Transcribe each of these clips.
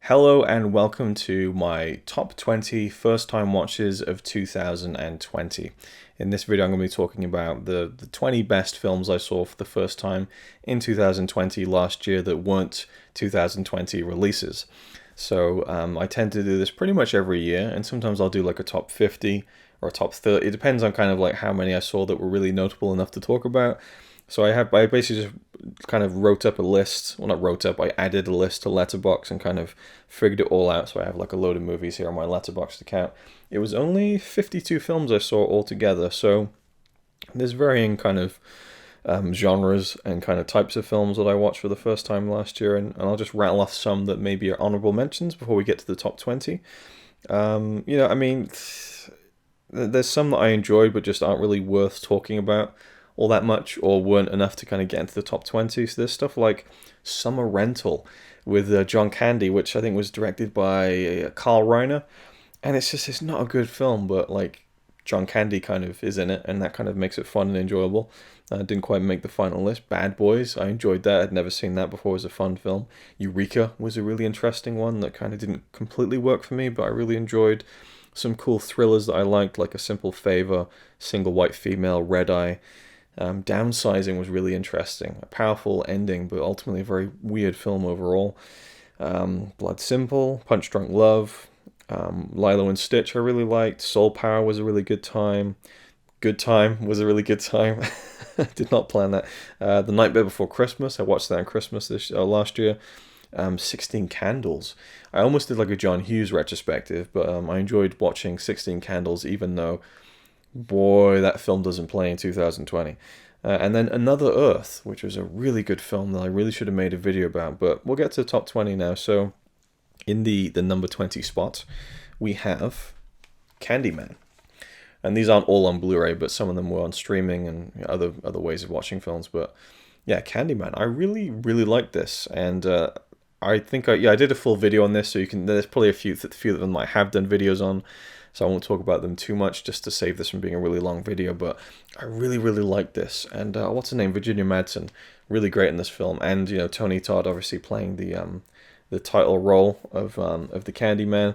Hello and welcome to my top 20 first time watches of 2020. In this video I'm going to be talking about the 20 best films I saw for the first time in 2020 last year that weren't 2020 releases. So I tend to do this pretty much every year, and sometimes I'll do like a top 50 or a top 30. It depends on kind of like how many I saw that were really notable enough to talk about. So I basically just kind of wrote up a list. Well, not wrote up, I added a list to Letterboxd and kind of figured it all out. So I have like a load of movies here on my Letterboxd account. It was only 52 films I saw altogether. So there's varying kind of genres and kind of types of films that I watched for the first time last year. And I'll just rattle off some that maybe are honorable mentions before we get to the top 20. I mean, there's some that I enjoyed but just aren't really worth talking about all that much, or weren't enough to kind of get into the top 20. So there's stuff like Summer Rental with John Candy, which I think was directed by Carl Reiner, and it's not a good film, but like John Candy kind of is in it, and that kind of makes it fun and enjoyable. Didn't quite make the final list. Bad Boys, I enjoyed that. I'd never seen that before. It was a fun film. Eureka was a really interesting one that kind of didn't completely work for me, but I really enjoyed. Some cool thrillers that I liked, like A Simple Favor, Single White Female, Red Eye. Downsizing was really interesting. A powerful ending, but ultimately a very weird film overall. Blood Simple, Punch Drunk Love, Lilo and Stitch I really liked. Soul Power was a really good time. Good Time was a really good time. Did not plan that. The Nightmare Before Christmas, I watched that on Christmas last year. 16 Candles. I almost did like a John Hughes retrospective, but I enjoyed watching 16 Candles, even though boy, that film doesn't play in 2020. And then Another Earth, which was a really good film that I really should have made a video about, but we'll get to the top 20 now. So in the number 20 spot, we have Candyman. And these aren't all on Blu-ray, but some of them were on streaming and other ways of watching films. But yeah, Candyman, I really, really liked this. And I think I did a full video on this, so there's probably a few of them I have done videos on. So I won't talk about them too much just to save this from being a really long video, but I really, really like this. And what's her name? Virginia Madsen, really great in this film. And, Tony Todd obviously playing the title role of the Candyman.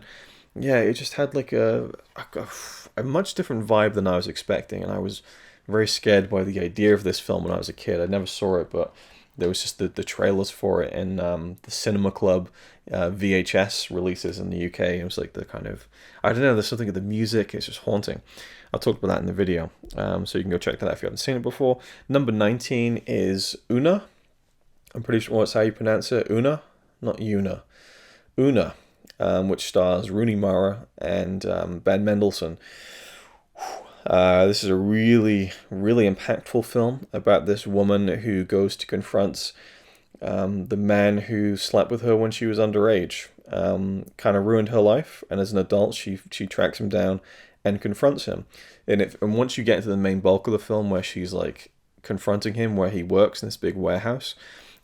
Yeah, it just had like a much different vibe than I was expecting. And I was very scared by the idea of this film when I was a kid. I never saw it, but there was just the trailers for it in the Cinema Club VHS releases in the UK. It was like the kind of, I don't know, there's something of the music, it's just haunting. I'll talk about that in the video, so you can go check that out if you haven't seen it before. Number 19 is Una. I'm pretty sure that's how you pronounce it. Una? Not Una. Una, which stars Rooney Mara and Ben Mendelsohn. This is a really, really impactful film about this woman who goes to confront the man who slept with her when she was underage. Kind of ruined her life, and as an adult, she tracks him down and confronts him. And once you get into the main bulk of the film, where she's like confronting him where he works in this big warehouse,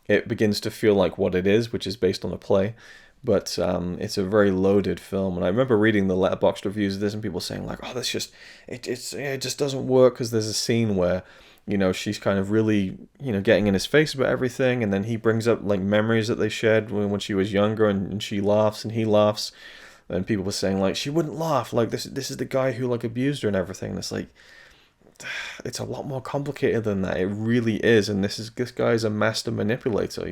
it begins to feel like what it is, which is based on a play. But it's a very loaded film, and I remember reading the Letterboxd reviews of this, and people saying like, "Oh, this just it just doesn't work," because there's a scene where she's kind of really getting in his face about everything, and then he brings up like memories that they shared when she was younger, and she laughs and he laughs, and people were saying like she wouldn't laugh, like this is the guy who like abused her and everything. And it's like it's a lot more complicated than that. It really is, and this guy is a master manipulator.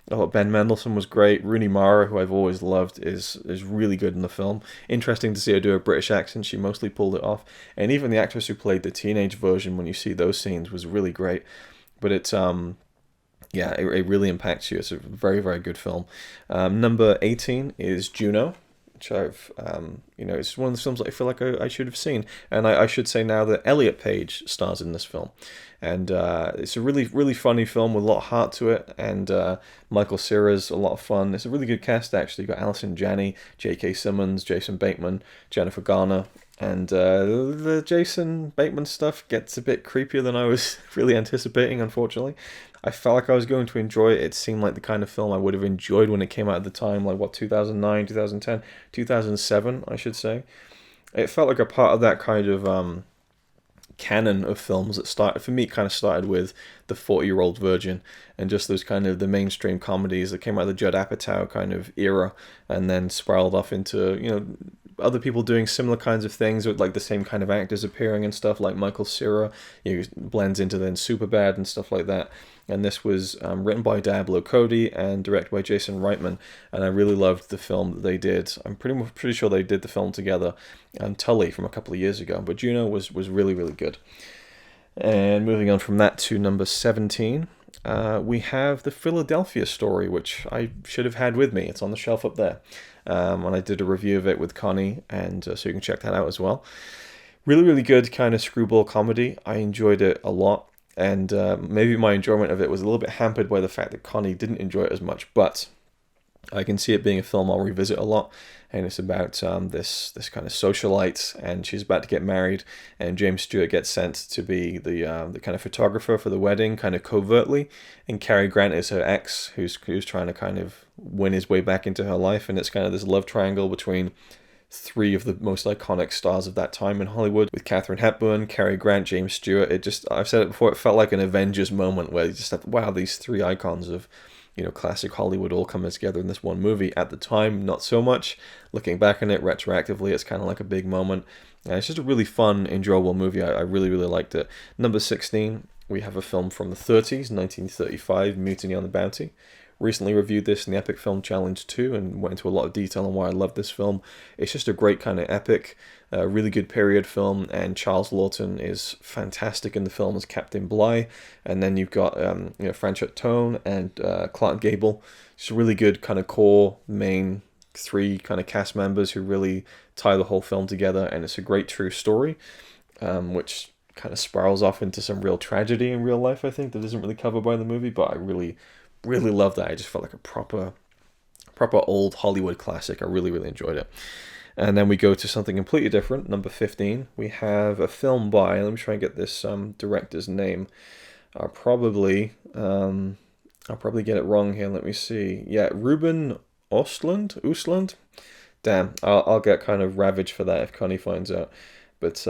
I thought Ben Mendelsohn was great. Rooney Mara, who I've always loved, is really good in the film. Interesting to see her do a British accent. She mostly pulled it off. And even the actress who played the teenage version, when you see those scenes, was really great. But it's, it really impacts you. It's a very, very good film. Number 18 is Juno, which I've, it's one of the films that I feel like I should have seen. And I should say now that Elliot Page stars in this film. And it's a really, really funny film with a lot of heart to it. And Michael Cera's a lot of fun. It's a really good cast, actually. You've got Allison Janney, J.K. Simmons, Jason Bateman, Jennifer Garner. And the Jason Bateman stuff gets a bit creepier than I was really anticipating, unfortunately. I felt like I was going to enjoy it. It seemed like the kind of film I would have enjoyed when it came out at the time, like 2009, 2010, 2007, I should say. It felt like a part of that kind of canon of films that started, for me, kind of started with The 40-Year-Old Virgin, and just those kind of the mainstream comedies that came out of the Judd Apatow kind of era, and then spiraled off into, you know, other people doing similar kinds of things with like the same kind of actors appearing and stuff, like Michael Cera, you know, blends into then Superbad and stuff like that. And this was written by Diablo Cody and directed by Jason Reitman, and I really loved the film that they did. I'm pretty sure they did the film together, Tully from a couple of years ago, but Juno was really, really good. And moving on from that to number 17, we have The Philadelphia Story, which I should have had with me. It's on the shelf up there. And I did a review of it with Connie, and so you can check that out as well. Really, really good kind of screwball comedy. I enjoyed it a lot, and maybe my enjoyment of it was a little bit hampered by the fact that Connie didn't enjoy it as much, but I can see it being a film I'll revisit a lot. And it's about this kind of socialite, and she's about to get married, and James Stewart gets sent to be the kind of photographer for the wedding, kind of covertly, and Cary Grant is her ex, who's trying to kind of win his way back into her life, and it's kind of this love triangle between three of the most iconic stars of that time in Hollywood, with Katharine Hepburn, Cary Grant, James Stewart. It just, I've said it before, it felt like an Avengers moment where you just thought, wow, these three icons of, you know, classic Hollywood all coming together in this one movie. At the time, not so much. Looking back on it retroactively, it's kind of like a big moment. And it's just a really fun, enjoyable movie. I really, really liked it. Number 16, we have a film from the 30s, 1935, Mutiny on the Bounty. Recently reviewed this in the Epic Film Challenge 2 and went into a lot of detail on why I love this film. It's just a great kind of epic, really good period film, and Charles Lawton is fantastic in the film as Captain Bligh. And then you've got Franchot Tone and Clark Gable. Just a really good kind of core main three kind of cast members who really tie the whole film together, and it's a great true story, which kind of spirals off into some real tragedy in real life, I think, that isn't really covered by the movie, but I really love that. I just felt like a proper old Hollywood classic. I really, really enjoyed it. And then we go to something completely different. Number 15, we have a film by, let me try and get this director's name. I'll probably get it wrong here. Let me see. Yeah, Ruben Östlund. Damn, I'll get kind of ravaged for that if Connie finds out. But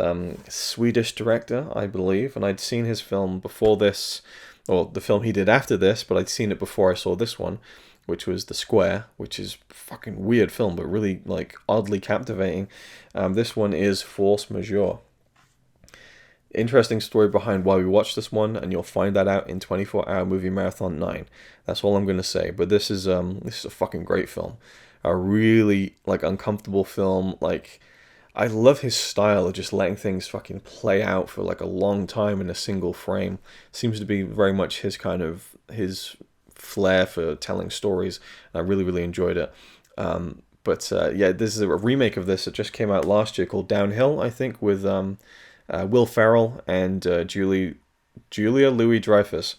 Swedish director, I believe, and I'd seen his film before this, or the film he did after this, but I'd seen it before I saw this one, which was The Square, which is a fucking weird film, but really like oddly captivating. This one is Force Majeure. Interesting story behind why we watched this one, and you'll find that out in 24-hour Movie Marathon 9. That's all I'm going to say, but this is a fucking great film. A really like uncomfortable film. Like, I love his style of just letting things fucking play out for like a long time in a single frame. Seems to be very much his flair for telling stories. And I really, really enjoyed it. Yeah, this is a remake of this that just came out last year called Downhill, I think, with Will Ferrell and Julia Louis-Dreyfus.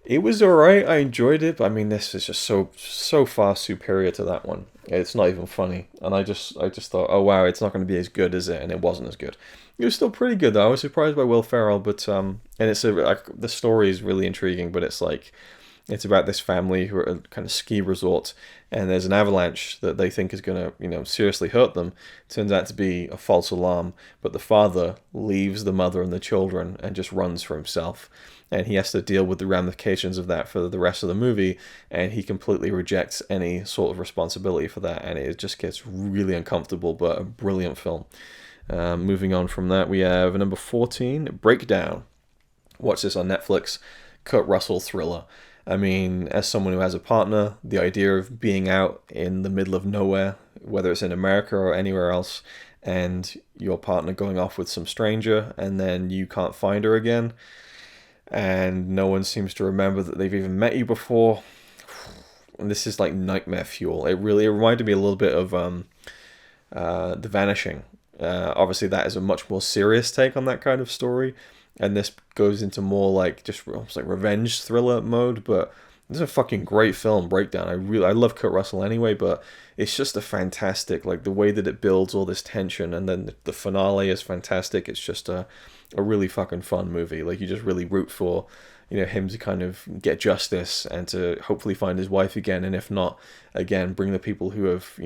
It was alright, I enjoyed it, but I mean, this is just so far superior to that one. It's not even funny, and I just thought, oh wow, it's not going to be as good as it, and it wasn't as good. It was still pretty good though. I was surprised by Will Ferrell, but and it's the story is really intriguing, but it's about this family who are at a kind of ski resort, and there's an avalanche that they think is going to, seriously hurt them. Turns out to be a false alarm, but the father leaves the mother and the children and just runs for himself. And he has to deal with the ramifications of that for the rest of the movie, and he completely rejects any sort of responsibility for that, and it just gets really uncomfortable, but a brilliant film. Moving on from that, we have number 14, Breakdown. Watch this on Netflix. Kurt Russell thriller. I mean, as someone who has a partner, the idea of being out in the middle of nowhere, whether it's in America or anywhere else, and your partner going off with some stranger, and then you can't find her again, and no one seems to remember that they've even met you before. And this is like nightmare fuel. It reminded me a little bit of The Vanishing. Obviously, that is a much more serious take on that kind of story. And this goes into more like just almost like revenge thriller mode, but this is a fucking great film, Breakdown. I love Kurt Russell anyway, but it's just a fantastic, like the way that it builds all this tension, and then the finale is fantastic. It's just a really fucking fun movie. Like, you just really root for, him to kind of get justice and to hopefully find his wife again, and if not, again, bring the people who have,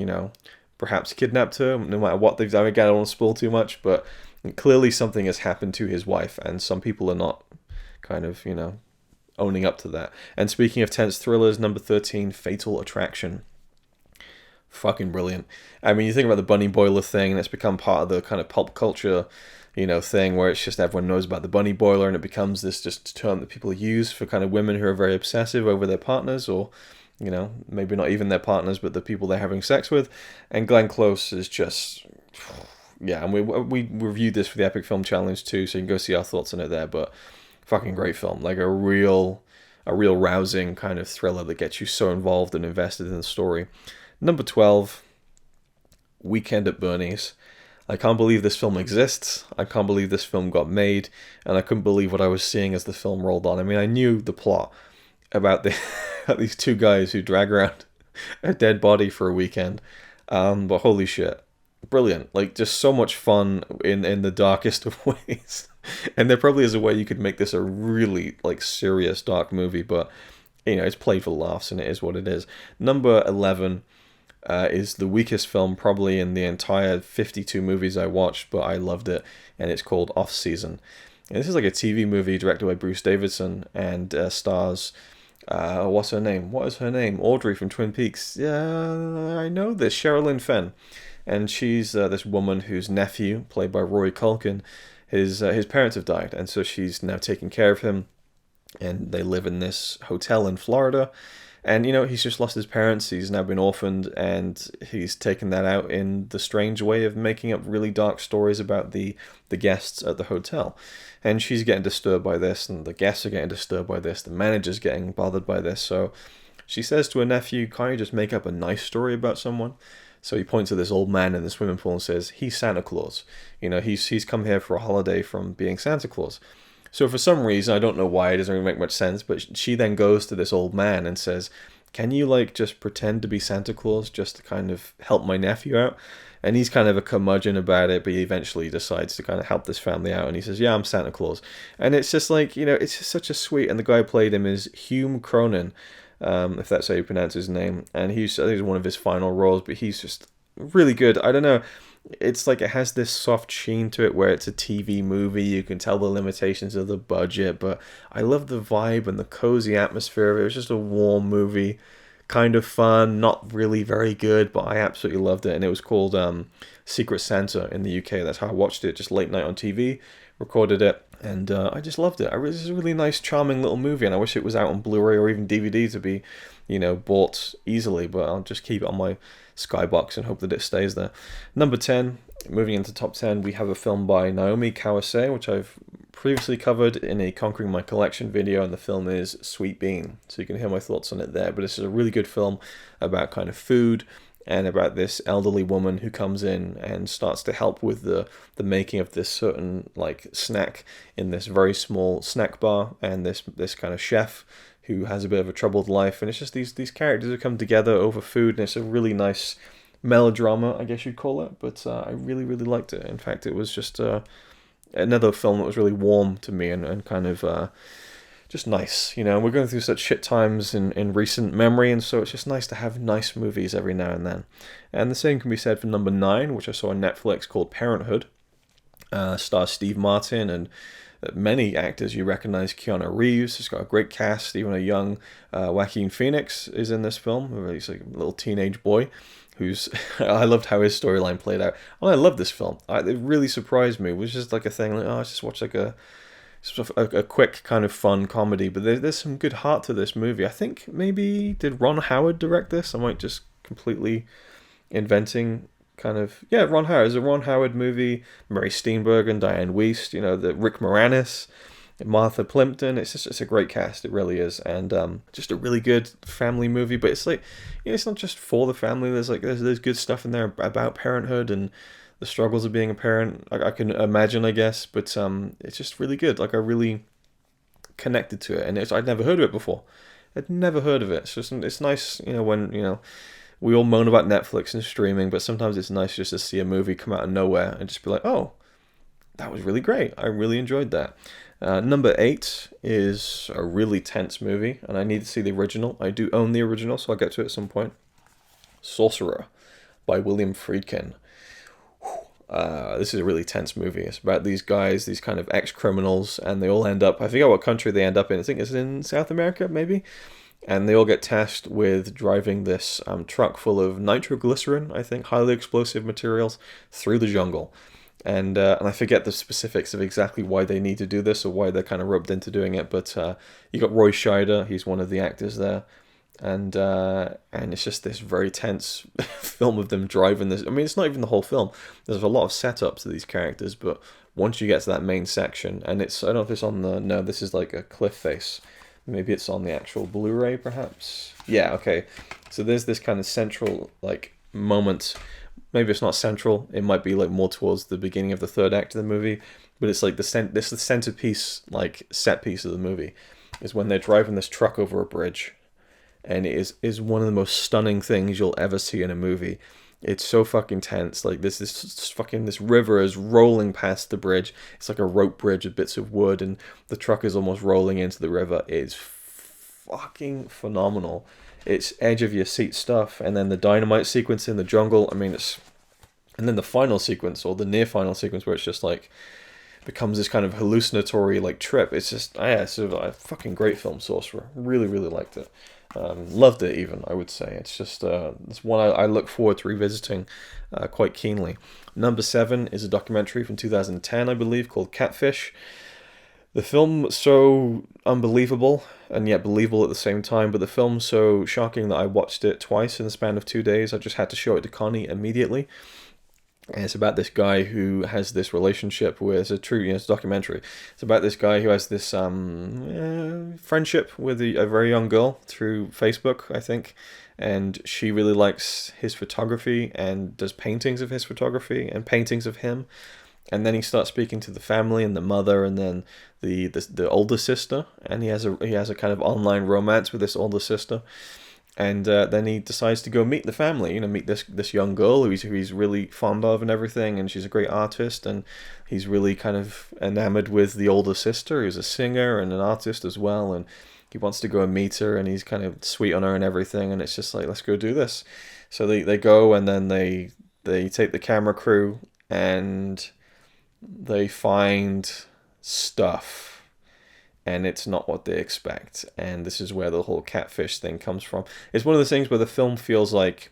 perhaps kidnapped her, no matter what they've done. Again, I don't want to spoil too much, but clearly something has happened to his wife, and some people are not kind of, owning up to that. And speaking of tense thrillers, number 13, Fatal Attraction. Fucking brilliant. I mean, you think about the bunny boiler thing, and it's become part of the kind of pulp culture, thing where it's just everyone knows about the bunny boiler, and it becomes this just term that people use for kind of women who are very obsessive over their partners, or, maybe not even their partners, but the people they're having sex with. And Glenn Close is just, yeah, and we reviewed this for the Epic Film Challenge too, so you can go see our thoughts on it there, but fucking great film. Like a real rousing kind of thriller that gets you so involved and invested in the story. Number 12, Weekend at Bernie's. I can't believe this film exists. I can't believe this film got made, and I couldn't believe what I was seeing as the film rolled on. I mean, I knew the plot about these two guys who drag around a dead body for a weekend, but holy shit, brilliant! Like, just so much fun in the darkest of ways. And there probably is a way you could make this a really serious dark movie, but it's played for laughs, and it is what it is. Number 11. Is the weakest film probably in the entire 52 movies I watched, but I loved it, and it's called Off Season. And this is like a TV movie directed by Bruce Davison, and stars, what's her name? What is her name? Audrey from Twin Peaks. Yeah, I know this. Sherilyn Fenn. And she's this woman whose nephew, played by Rory Culkin, his parents have died, and so she's now taking care of him, and they live in this hotel in Florida. And, he's just lost his parents, he's now been orphaned, and he's taken that out in the strange way of making up really dark stories about the guests at the hotel. And she's getting disturbed by this, and the guests are getting disturbed by this, the manager's getting bothered by this. So she says to her nephew, can't you just make up a nice story about someone? So he points to this old man in the swimming pool and says, he's Santa Claus. He's come here for a holiday from being Santa Claus. So for some reason, I don't know why, it doesn't really make much sense, but she then goes to this old man and says, can you just pretend to be Santa Claus just to kind of help my nephew out? And he's kind of a curmudgeon about it, but he eventually decides to kind of help this family out, and he says, yeah, I'm Santa Claus. And it's just it's just such a sweet, and the guy who played him is Hume Cronin, if that's how you pronounce his name, and I think it's one of his final roles, but he's just really good. I don't know. It's it has this soft sheen to it where it's a TV movie. You can tell the limitations of the budget, but I love the vibe and the cozy atmosphere of it. It was just a warm movie, kind of fun, not really very good, but I absolutely loved it. And it was called Secret Santa in the UK. That's how I watched it, just late night on TV, recorded it, and I just loved it. This is a really nice, charming little movie, and I wish it was out on Blu-ray or even DVD to be, bought easily, but I'll just keep it on my Skybox and hope that it stays there. Number 10, moving into top 10, we have a film by Naomi Kawase, which I've previously covered in a Conquering My Collection video, and the film is Sweet Bean, so you can hear my thoughts on it there. But this is a really good film about kind of food, and about this elderly woman who comes in and starts to help with the making of this certain snack in this very small snack bar, and this kind of chef who has a bit of a troubled life, and it's just these characters who come together over food, and it's a really nice melodrama, I guess you'd call it, but I really, really liked it. In fact, it was just another film that was really warm to me, and kind of just nice. We're going through such shit times in recent memory, and so it's just nice to have nice movies every now and then. And the same can be said for number 9, which I saw on Netflix, called Parenthood. Stars Steve Martin and many actors you recognize. Keanu Reeves, it's got a great cast. Even a young Joaquin Phoenix is in this film. He's a little teenage boy who's I loved how his storyline played out. And I love this film. It really surprised me. It was just a thing let's just watch a quick kind of fun comedy, but there's some good heart to this movie. I think maybe did Ron Howard direct this? I might just completely inventing Ron Howard. It's a Ron Howard movie. Mary Steenburgen, Diane Wiest, the Rick Moranis, Martha Plimpton. It's a great cast. It really is, and just a really good family movie. But it's it's not just for the family. There's good stuff in there about parenthood and the struggles of being a parent. I can imagine, I guess, but it's just really good. I really connected to it, and I'd never heard of it before. I'd never heard of it. It's nice, when we all moan about Netflix and streaming, but sometimes it's nice just to see a movie come out of nowhere and just be like, oh, that was really great. I really enjoyed that. Number 8 is a really tense movie, and I need to see the original. I do own the original, so I'll get to it at some point. Sorcerer. by William Friedkin. This is a really tense movie. It's about these guys, these kind of ex-criminals, and they all end up, I forget what country they end up in. I think it's in South America, maybe? And they all get tasked with driving this truck full of nitroglycerin, I think, highly explosive materials, through the jungle. And I forget the specifics of exactly why they need to do this or why they're kind of roped into doing it. But you got Roy Scheider, he's one of the actors there. And it's just this very tense film of them driving this. I mean, it's not even the whole film. There's a lot of setup to these characters, but once you get to that main section, and it's, I don't know if it's on the, no, this is like a cliff face. Maybe it's on the actual Blu-ray, perhaps. Yeah, okay. So there's this kind of central, like, moment. Maybe it's not central. It might be, like, more towards the beginning of the third act of the movie. But it's like the centerpiece, like, set piece of the movie is when they're driving this truck over a bridge. And it is one of the most stunning things you'll ever see in a movie. It's so fucking tense. Like this river is rolling past the bridge. It's like a rope bridge with bits of wood, and the truck is almost rolling into the river. It's fucking phenomenal. It's edge of your seat stuff, and then the dynamite sequence in the jungle. I mean, and then the final sequence or the near final sequence where it's just like becomes this kind of hallucinatory like trip. It's just it's a fucking great film, Sorcerer. Really, really liked it. Loved it even, I would say. It's just it's one I look forward to revisiting quite keenly. Number 7 is a documentary from 2010, I believe, called Catfish. The film so unbelievable and yet believable at the same time, but the film so shocking that I watched it twice in the span of 2 days. I just had to show it to Connie immediately. And it's about this guy who has this relationship with, it's a true, it's a documentary. It's about this guy who has this friendship with a very young girl through Facebook, I think. And she really likes his photography and does paintings of his photography and paintings of him. And then he starts speaking to the family and the mother and then the older sister. And he has a kind of online romance with this older sister. And then he decides to go meet the family, meet this young girl who he's really fond of and everything, and she's a great artist, and he's really kind of enamored with the older sister, who's a singer and an artist as well, and he wants to go and meet her, and he's kind of sweet on her and everything, and it's just like, let's go do this. So they go, and then they take the camera crew, and they find stuff. And it's not what they expect. And this is where the whole catfish thing comes from. It's one of those things where the film feels like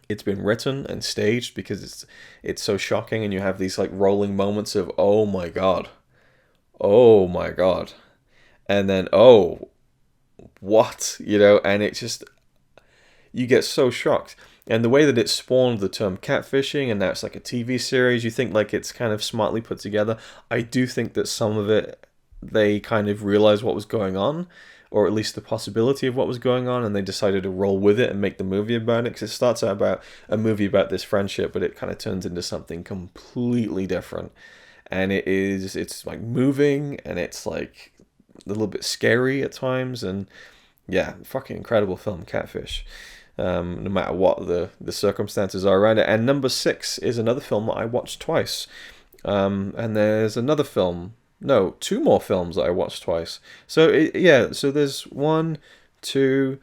it's been written and staged because it's so shocking, and you have these like rolling moments of, oh my god. And then, oh, what? And it just, you get so shocked. And the way that it spawned the term catfishing, and now it's like a TV series, you think like it's kind of smartly put together. I do think that some of it, they kind of realized what was going on, or at least the possibility of what was going on, and they decided to roll with it and make the movie about it, because it starts out about a movie about this friendship, but it kind of turns into something completely different. And it's like moving, and it's like a little bit scary at times, and yeah, fucking incredible film, Catfish. No matter what the circumstances are around it. And number 6 is another film that I watched twice. And there's another film, no, 2 more films that I watched twice. So so there's 1, 2,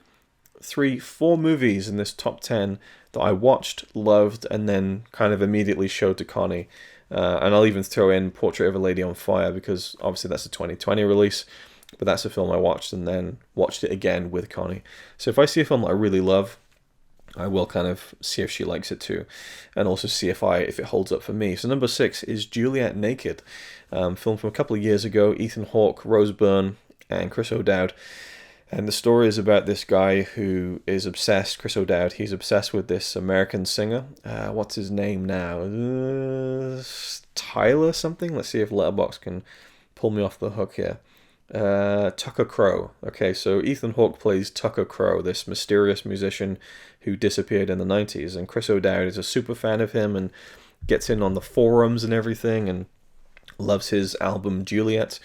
3, 4 movies in this top 10 that I watched, loved, and then kind of immediately showed to Connie. And I'll even throw in Portrait of a Lady on Fire, because obviously that's a 2020 release, but that's a film I watched and then watched it again with Connie. So if I see a film that I really love, I will kind of see if she likes it too, and also see if it holds up for me. So number 6 is Juliet Naked, film from a couple of years ago. Ethan Hawke, Rose Byrne, and Chris O'Dowd. And the story is about this guy who is obsessed, Chris O'Dowd, he's obsessed with this American singer. What's his name now? Tyler something? Let's see if Letterboxd can pull me off the hook here. Tucker Crowe. Okay, so Ethan Hawke plays Tucker Crowe, this mysterious musician who disappeared in the 90s, and Chris O'Dowd is a super fan of him and gets in on the forums and everything and loves his album Juliet.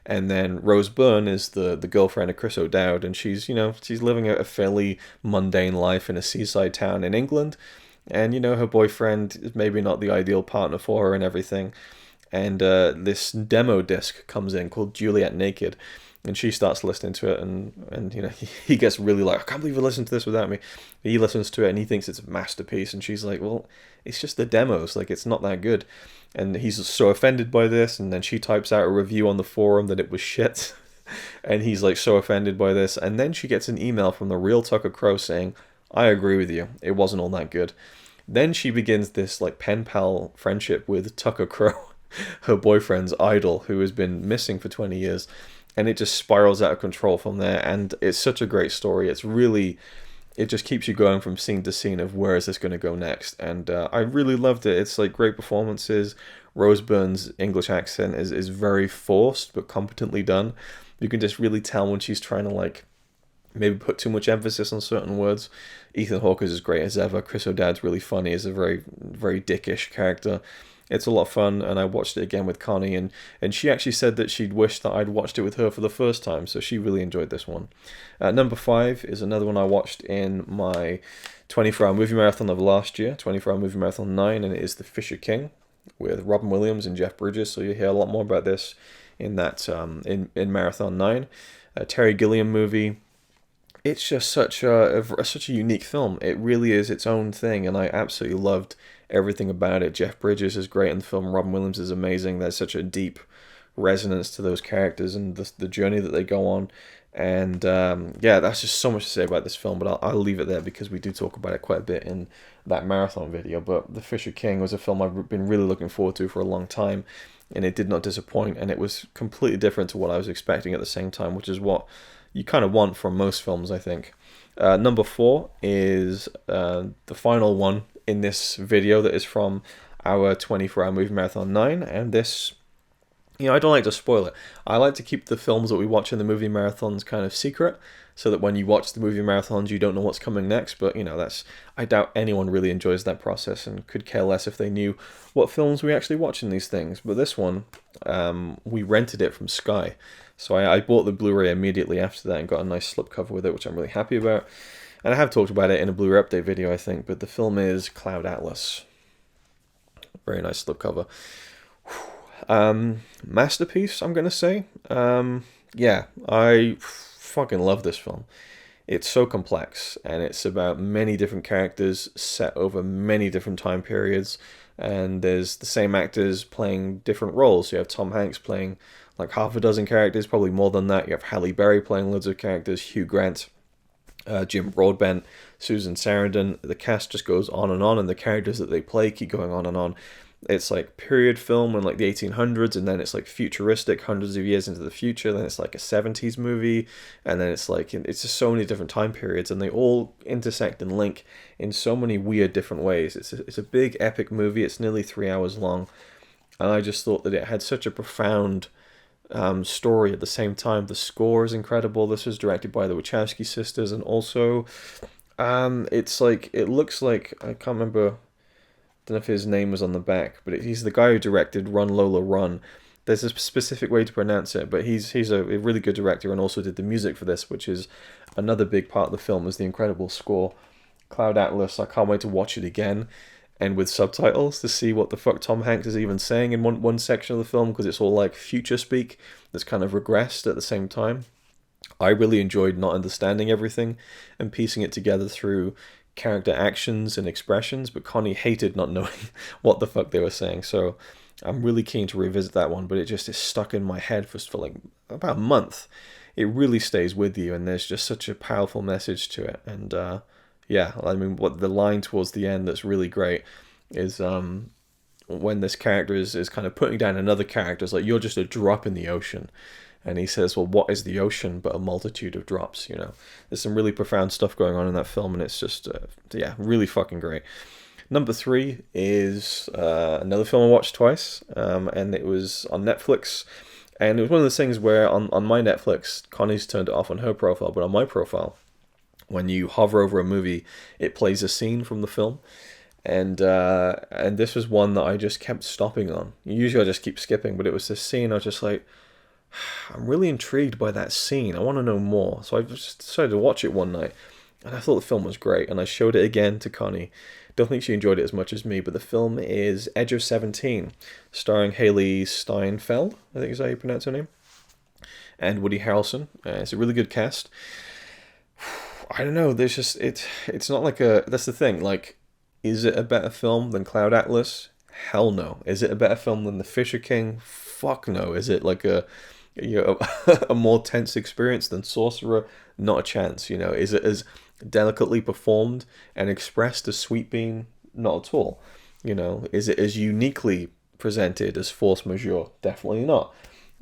And then Rose Byrne is the girlfriend of Chris O'Dowd, and she's living a fairly mundane life in a seaside town in England, and her boyfriend is maybe not the ideal partner for her and everything. And this demo disc comes in called Juliet Naked. And she starts listening to it, and you know, he gets really like, I can't believe you listened to this without me. He listens to it and he thinks it's a masterpiece, and she's like, well, it's just the demos, like it's not that good. And he's so offended by this, and then she types out a review on the forum that it was shit. And he's like so offended by this, and then she gets an email from the real Tucker Crow saying, I agree with you, it wasn't all that good. Then she begins this like pen pal friendship with Tucker Crow, her boyfriend's idol, who has been missing for 20 years. And it just spirals out of control from there. And it's such a great story. It's really, it just keeps you going from scene to scene of where is this going to go next. And I really loved it. It's like great performances. Rose Byrne's English accent is very forced but competently done. You can just really tell when she's trying to like maybe put too much emphasis on certain words. Ethan Hawke is as great as ever. Chris O'Dad's really funny. He's a very, very dickish character. It's a lot of fun, and I watched it again with Connie, and she actually said that she'd wished that I'd watched it with her for the first time, so she really enjoyed this one. Number 5 is another one I watched in my 24-hour movie marathon of last year, 24-hour movie marathon 9, and it is The Fisher King with Robin Williams and Jeff Bridges, so you'll hear a lot more about this in that in Marathon 9. Terry Gilliam movie. It's just such a unique film. It really is its own thing, and I absolutely loved everything about it. Jeff Bridges is great in the film. Robin Williams is amazing. There's such a deep resonance to those characters and the journey that they go on. And yeah, that's just so much to say about this film, but I'll leave it there because we do talk about it quite a bit in that marathon video. But The Fisher King was a film I've been really looking forward to for a long time, and it did not disappoint, and it was completely different to what I was expecting at the same time, which is what you kind of want from most films, I think. Number 4 is the final one in this video that is from our 24-hour movie marathon 9, and this, you know, I don't like to spoil it. I like to keep the films that we watch in the movie marathons kind of secret, so that when you watch the movie marathons, you don't know what's coming next. But, you know, I doubt anyone really enjoys that process and could care less if they knew what films we actually watch in these things. But this one, we rented it from Sky. So I bought the Blu-ray immediately after that and got a nice slipcover with it, which I'm really happy about. And I have talked about it in a Blu-ray update video, I think, but the film is Cloud Atlas. Very nice slipcover. Masterpiece, I'm going to say. Yeah, I fucking love this film. It's so complex, and it's about many different characters set over many different time periods, and there's the same actors playing different roles. You have Tom Hanks playing like half a dozen characters, probably more than that. You have Halle Berry playing loads of characters, Hugh Grant, Jim Broadbent, Susan Sarandon. The cast just goes on, and the characters that they play keep going on and on. It's like period film in like the 1800s, and then it's like futuristic hundreds of years into the future, then it's like a 70s movie, and then it's like, it's just so many different time periods, and they all intersect and link in so many weird different ways. It's a big epic movie. It's nearly 3 hours long, and I just thought that it had such a profound story at the same time. The score is incredible. This was directed by the Wachowski sisters, and also it's like, it looks like, I can't remember, don't know if his name was on the back, but he's the guy who directed Run Lola Run. There's a specific way to pronounce it, but he's a really good director, and also did the music for this, which is another big part of the film, is the incredible score. Cloud Atlas, I can't wait to watch it again, and with subtitles, to see what the fuck Tom Hanks is even saying in one section of the film, because it's all like future speak that's kind of regressed at the same time. I really enjoyed not understanding everything and piecing it together through character actions and expressions, but Connie hated not knowing what the fuck they were saying, so I'm really keen to revisit that one, but it just is stuck in my head for like about a month. It really stays with you, and there's just such a powerful message to it. And yeah, I mean, what the line towards the end that's really great is when this character is kind of putting down another character. It's like, you're just a drop in the ocean. And he says, well, what is the ocean but a multitude of drops, you know? There's some really profound stuff going on in that film, and it's just, yeah, really fucking great. Number 3 is another film I watched twice, and it was on Netflix. And it was one of those things where on my Netflix, Connie's turned it off on her profile, but on my profile, when you hover over a movie, it plays a scene from the film. And this was one that I just kept stopping on. Usually I just keep skipping, but it was this scene I was just like, I'm really intrigued by that scene. I want to know more. So I just decided to watch it one night, and I thought the film was great, and I showed it again to Connie. Don't think she enjoyed it as much as me, but the film is Edge of 17, starring Haley Steinfeld, I think is how you pronounce her name. and Woody Harrelson. It's a really good cast. I don't know. There's just it's not like a. That's the thing. Like, is it a better film than Cloud Atlas? Hell no. Is it a better film than The Fisher King? Fuck no. Is it like a a more tense experience than Sorcerer? Not a chance. Is it as delicately performed and expressed as Sweet Bean? Not at all. Is it as uniquely presented as Force Majeure? Definitely not.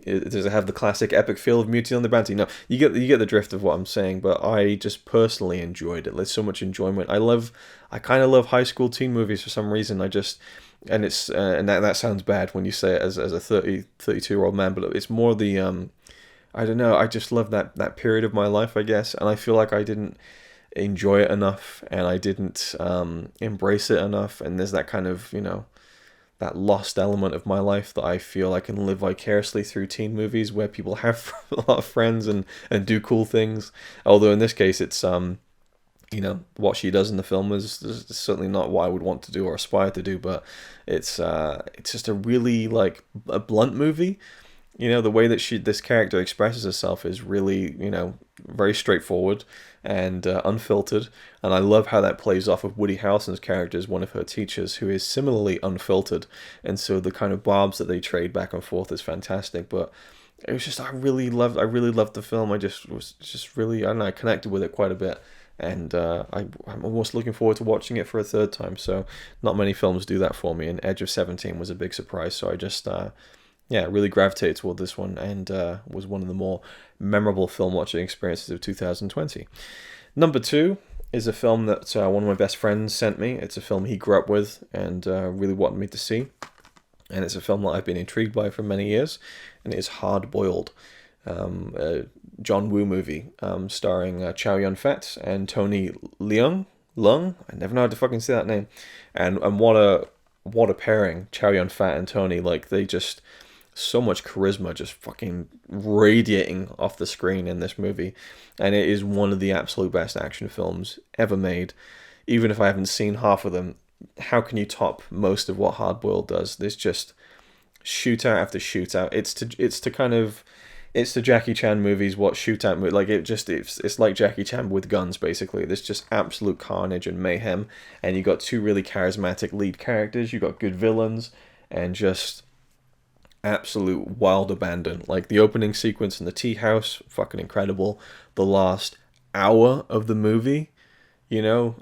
Does it have the classic epic feel of Mutiny on the Bounty? No, you get the drift of what I'm saying. But I just personally enjoyed it. There's so much enjoyment. I kind of love high school teen movies for some reason. And it's and that sounds bad when you say it as a 32-year-old man, but it's more the I don't know. I just love that period of my life, I guess, and I feel like I didn't enjoy it enough, and I didn't embrace it enough. And there's that kind of that lost element of my life that I feel I can live vicariously through teen movies where people have a lot of friends and do cool things. Although in this case, it's what she does in the film is certainly not what I would want to do or aspire to do. But it's just a really like a blunt movie. The way that this character expresses herself is really, very straightforward and unfiltered. And I love how that plays off of Woody Harrelson's character as one of her teachers, who is similarly unfiltered. And so the kind of barbs that they trade back and forth is fantastic. But it was just, I really loved the film. I really, I don't know, I connected with it quite a bit. And I'm almost looking forward to watching it for a third time. So not many films do that for me. And Edge of 17 was a big surprise. So I just... really gravitated toward this one, and was one of the more memorable film watching experiences of 2020. Number 2 is a film that one of my best friends sent me. It's a film he grew up with and really wanted me to see. And it's a film that I've been intrigued by for many years, and it is Hard Boiled, a John Woo movie starring Chow Yun-fat and Tony Leung. I never know how to fucking say that name. And what a pairing, Chow Yun-fat and Tony. Like, they just... so much charisma just fucking radiating off the screen in this movie, and it is one of the absolute best action films ever made. Even if I haven't seen half of them, how can you top most of what Hard Boiled does? There's just shootout after shootout. It's the Jackie Chan movies, what shootout movie, like it's like Jackie Chan with guns, basically. There's just absolute carnage and mayhem, and you got two really charismatic lead characters, you got good villains, and just absolute wild abandon. Like the opening sequence in the tea house, fucking incredible. The last hour of the movie,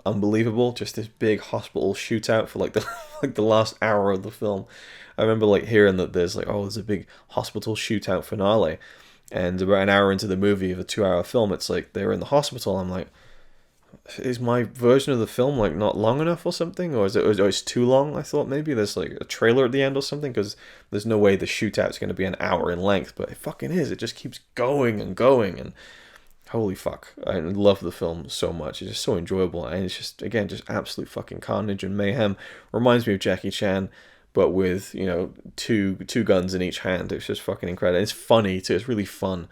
unbelievable. Just this big hospital shootout for like the like the last hour of the film. I remember like hearing that there's a big hospital shootout finale, and about an hour into the movie of a 2-hour film, it's like they're in the hospital. I'm like, is my version of the film like not long enough or something, or it's too long? I thought maybe there's like a trailer at the end or something, because there's no way the shootout's going to be an hour in length, but it fucking is. It just keeps going and going, and holy fuck, I love the film so much. It's just so enjoyable, and it's just, again, just absolute fucking carnage and mayhem. Reminds me of Jackie Chan, but with two guns in each hand. It's just fucking incredible. It's funny too. It's really fun.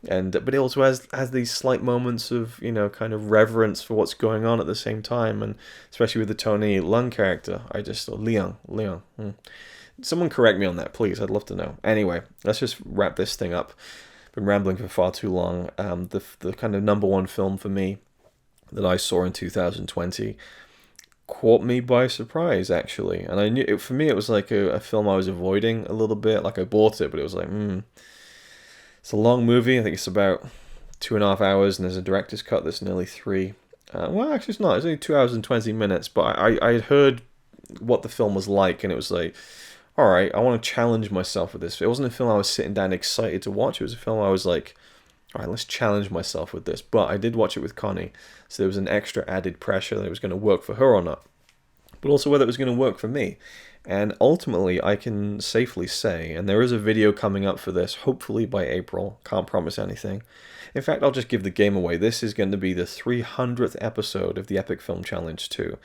But it also has these slight moments of kind of reverence for what's going on at the same time, and especially with the Tony Leung character. Leung. Someone correct me on that, please. I'd love to know. Anyway, let's just wrap this thing up. Been rambling for far too long. The kind of number one film for me that I saw in 2020 caught me by surprise, actually, and I knew for me it was like a film I was avoiding a little bit. Like I bought it, but it was like it's a long movie. I think it's about 2.5 hours, and there's a director's cut that's nearly 3. Well, actually, it's not. It's only 2 hours and 20 minutes. But I had heard what the film was like, and it was like, all right, I want to challenge myself with this. It wasn't a film I was sitting down excited to watch. It was a film I was like, all right, let's challenge myself with this. But I did watch it with Connie, so there was an extra added pressure that it was going to work for her or not, but also whether it was going to work for me. And ultimately, I can safely say, and there is a video coming up for this, hopefully by April, can't promise anything. In fact, I'll just give the game away. This is going to be the 300th episode of the Epic Film Challenge 2.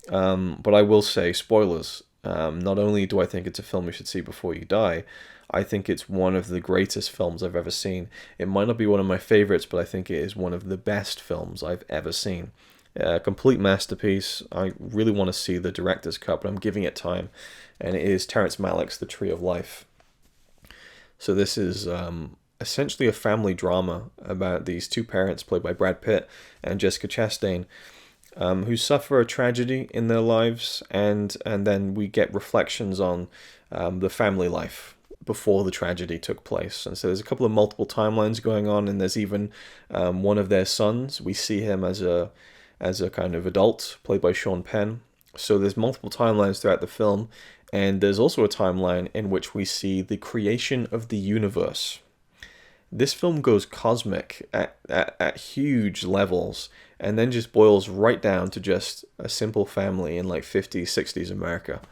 But I will say, spoilers, not only do I think it's a film you should see before you die, I think it's one of the greatest films I've ever seen. It might not be one of my favorites, but I think it is one of the best films I've ever seen. A complete masterpiece. I really want to see the director's cut, but I'm giving it time. And it is Terrence Malick's The Tree of Life. So this is essentially a family drama about these two parents played by Brad Pitt and Jessica Chastain, who suffer a tragedy in their lives, and then we get reflections on the family life before the tragedy took place. And so there's a couple of multiple timelines going on, and there's even one of their sons. We see him as a kind of adult, played by Sean Penn. So there's multiple timelines throughout the film, and there's also a timeline in which we see the creation of the universe. This film goes cosmic at huge levels, and then just boils right down to just a simple family in like 50s, 60s America.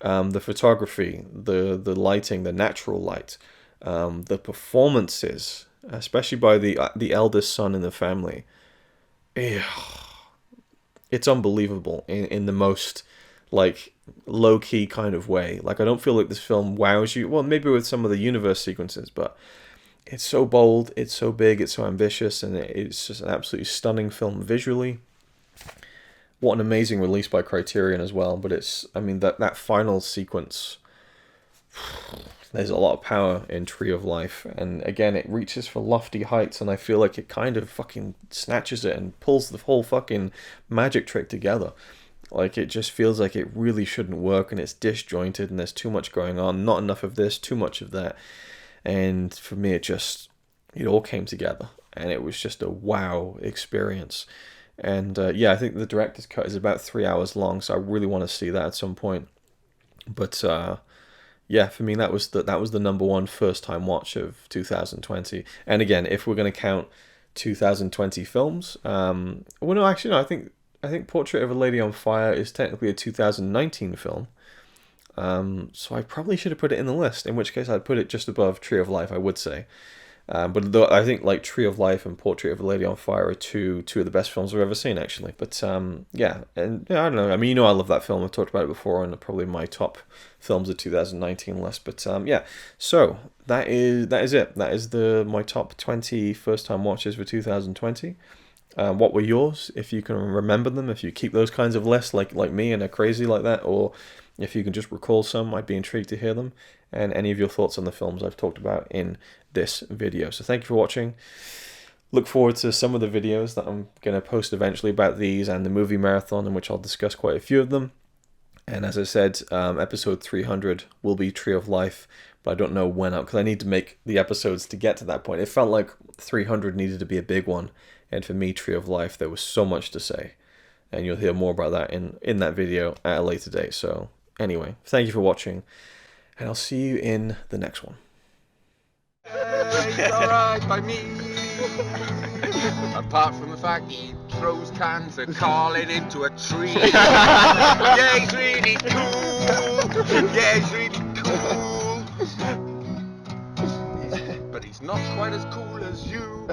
The photography, the lighting, the natural light, the performances, especially by the eldest son in the family. It's unbelievable in the most like low-key kind of way. Like, I don't feel like this film wows you. Well, maybe with some of the universe sequences, but it's so bold, it's so big, it's so ambitious, and it's just an absolutely stunning film visually. What an amazing release by Criterion as well. But it's, I mean, that final sequence, there's a lot of power in Tree of Life. And again, it reaches for lofty heights, and I feel like it kind of fucking snatches it and pulls the whole fucking magic trick together. Like, it just feels like it really shouldn't work, and it's disjointed, and there's too much going on. Not enough of this, too much of that. And for me, it all came together, and it was just a wow experience. And yeah, I think the director's cut is about 3 hours long, so I really want to see that at some point. But yeah, for me, that was the number one first time watch of 2020. And again, if we're going to count 2020 films, well, no, actually, no, I think Portrait of a Lady on Fire is technically a 2019 film. So I probably should have put it in the list, in which case I'd put it just above Tree of Life, I would say. But though I think like Tree of Life and Portrait of a Lady on Fire are two of the best films I've ever seen, actually. But yeah, and yeah, I don't know. I mean, you know, I love that film. I've talked about it before, and probably my top films of 2019 list. But yeah, so that is it. That is my top 20 first time watches for 2020. What were yours? If you can remember them, if you keep those kinds of lists like me and are crazy like that, or if you can just recall some, I'd be intrigued to hear them, and any of your thoughts on the films I've talked about in this video. So thank you for watching. Look forward to some of the videos that I'm going to post eventually about these and the movie marathon, in which I'll discuss quite a few of them. And as I said, episode 300 will be Tree of Life, but I don't know when out, because I need to make the episodes to get to that point. It felt like 300 needed to be a big one, and for me, Tree of Life, there was so much to say. And you'll hear more about that in that video at a later date. So anyway, thank you for watching, and I'll see you in the next one. It's alright by me. Apart from the fact he throws cans and calling into a tree. Yeah, he's really cool. Yeah, he's really cool. But he's not quite as cool as you.